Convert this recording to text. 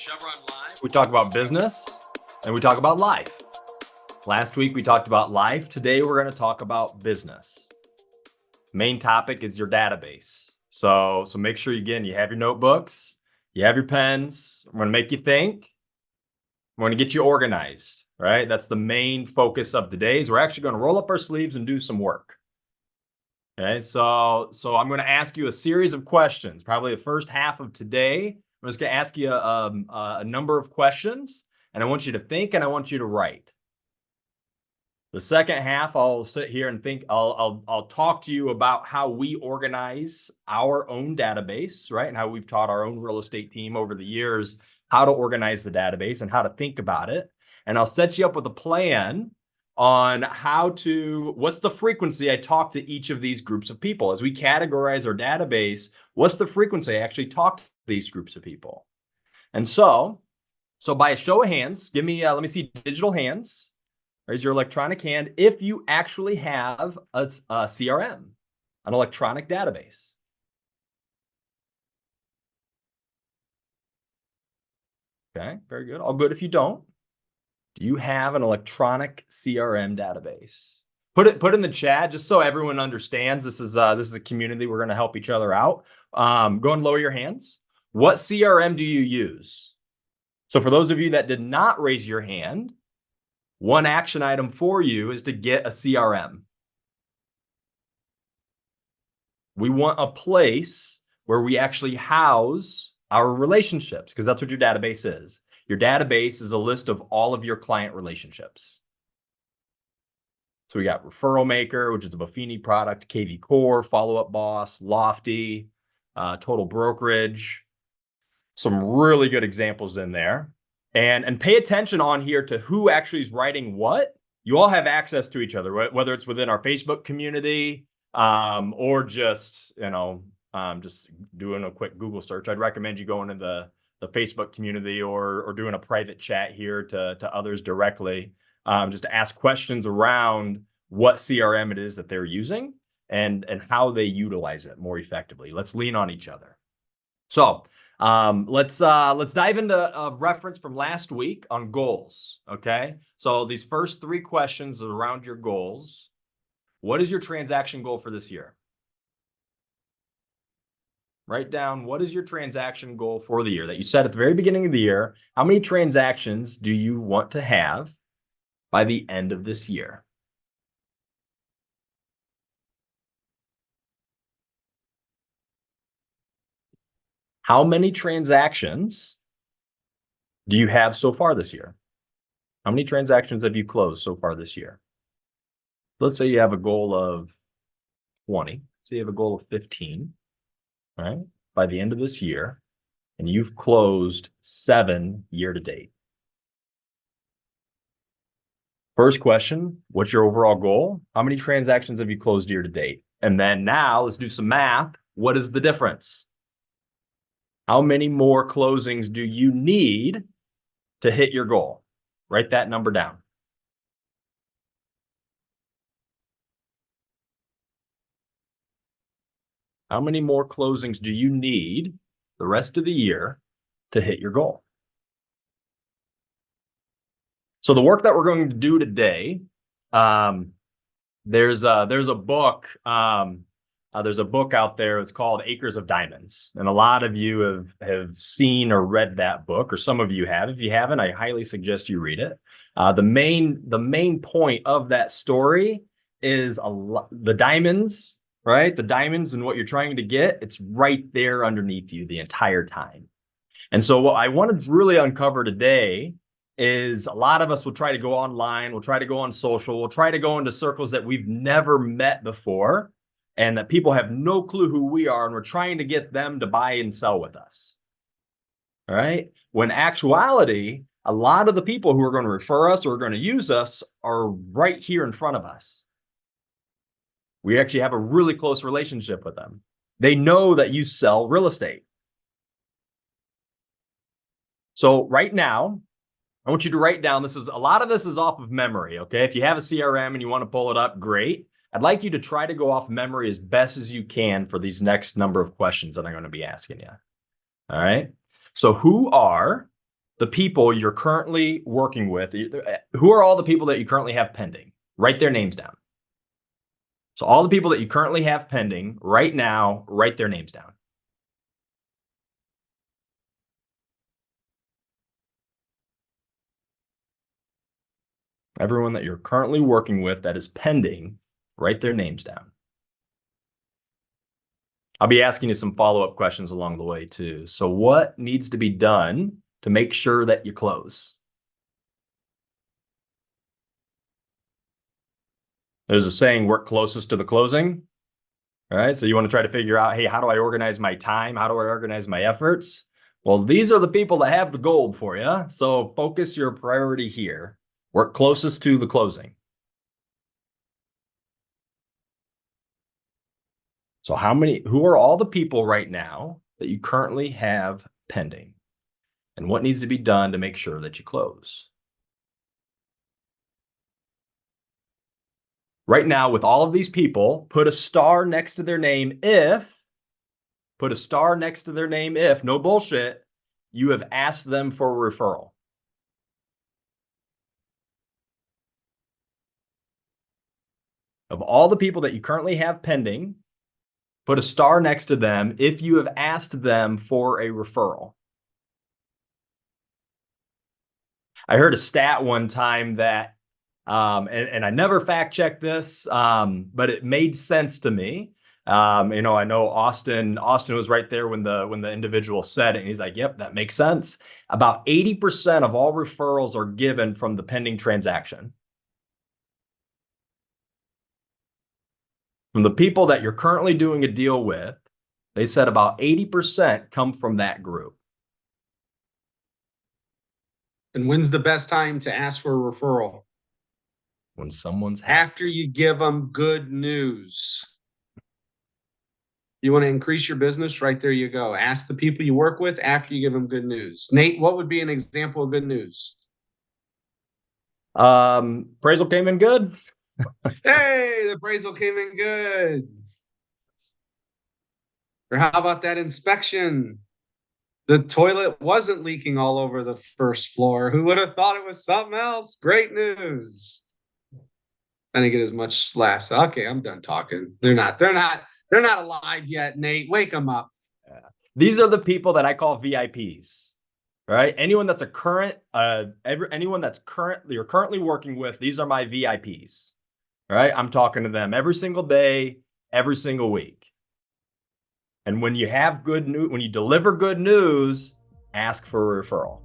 Cheviron Live. We talk about business and we talk about life. Last week we talked about life. Today we're going to talk about business. Main topic is your database. So make sure you have your notebooks, you have your pens. I'm going to make you think. I'm going to get you organized, right? That's the main focus of today. Is we're actually going to roll up our sleeves and do some work. Okay, so I'm going to ask you a series of questions. Probably the first half of today, I'm just going to ask you a number of questions, and I want you to think and I want you to write. The second half, I'll sit here and think. I'll talk to you about how we organize our own database, right? And how we've taught our own real estate team over the years how to organize the database and how to think about it. And I'll set you up with a plan on what's the frequency I talk to each of these groups of people. As we categorize our database, what's the frequency I actually talk to these groups of people? And so by a show of hands, let me see digital hands. Raise your electronic hand if you actually have a CRM, an electronic database. Okay, very good. All good if you don't. Do you have an electronic CRM database? Put it in the chat just so everyone understands. This is a community. We're going to help each other out. Go and lower your hands. What CRM do you use? So for those of you that did not raise your hand, one action item for you is to get a CRM. We want a place where we actually house our relationships, because that's what your database is. Your database is a list of all of your client relationships. So we got Referral Maker, which is a Buffini product, KV Core, Follow Up Boss, Lofty, Total Brokerage. Some really good examples in there. And pay attention on here to who actually is writing what. You all have access to each other, whether it's within our Facebook community or just doing a quick Google search. I'd recommend you going into the Facebook community or doing a private chat here to others directly, just to ask questions around what CRM it is that they're using and how they utilize it more effectively. Let's lean on each other. So let's dive into a reference from last week on goals. Okay, so these first three questions are around your goals. What is your transaction goal for this year? Write down, what is your transaction goal for the year that you set at the very beginning of the year? How many transactions do you want to have by the end of this year? How many transactions do you have so far this year? How many transactions have you closed so far this year? Let's say you have a goal of 20. So you have a goal of 15, right? By the end of this year, and you've closed 7 year to date. First question, what's your overall goal? How many transactions have you closed year to date? And then now let's do some math. What is the difference? How many more closings do you need to hit your goal? Write that number down. How many more closings do you need the rest of the year to hit your goal? So the work that we're going to do today, there's a book. There's a book out there. It's called Acres of Diamonds, and a lot of you have seen or read that book, or some of you have. If you haven't, I highly suggest you read it. The main point of that story is the diamonds. Right? The diamonds and what you're trying to get, it's right there underneath you the entire time. And so what I want to really uncover today is a lot of us will try to go online, we'll try to go on social, we'll try to go into circles that we've never met before and that people have no clue who we are, and we're trying to get them to buy and sell with us. All right? When actuality, a lot of the people who are going to refer us or are going to use us are right here in front of us. We actually have a really close relationship with them. They know that you sell real estate. So right now, I want you to write down, a lot of this is off of memory, okay? If you have a CRM and you want to pull it up, great. I'd like you to try to go off memory as best as you can for these next number of questions that I'm going to be asking you. All right? So who are the people you're currently working with. Who are all the people that you currently have pending? Write their names down. So all the people that you currently have pending right now, write their names down. Everyone that you're currently working with that is pending, write their names down. I'll be asking you some follow-up questions along the way too. So what needs to be done to make sure that you close? There's a saying, work closest to the closing. All right. So you want to try to figure out, hey, how do I organize my time? How do I organize my efforts? Well, these are the people that have the gold for you. So focus your priority here. Work closest to the closing. So who are all the people right now that you currently have pending? And what needs to be done to make sure that you close? Right now, with all of these people, put a star next to their name if, no bullshit, you have asked them for a referral. Of all the people that you currently have pending, put a star next to them if you have asked them for a referral. I heard a stat one time that, and I never fact checked this, but it made sense to me. I know Austin was right there when the individual said it, and he's like, "Yep, that makes sense." About 80% of all referrals are given from the pending transaction. From the people that you're currently doing a deal with, they said about 80% come from that group. And when's the best time to ask for a referral? When someone's happy. After you give them good news. You want to increase your business? Right there you go. Ask the people you work with after you give them good news. Nate, what would be an example of good news? Appraisal came in good. Hey, the appraisal came in good. Or how about that inspection? The toilet wasn't leaking all over the first floor. Who would have thought it was something else? Great news. I didn't get as much laughs. Okay, I'm done talking. They're not alive yet, Nate. Wake them up. Yeah. These are the people that I call VIPs. Right? Anyone that's you're currently working with, these are my VIPs. Right? I'm talking to them every single day, every single week. And when you have good news, when you deliver good news, ask for a referral.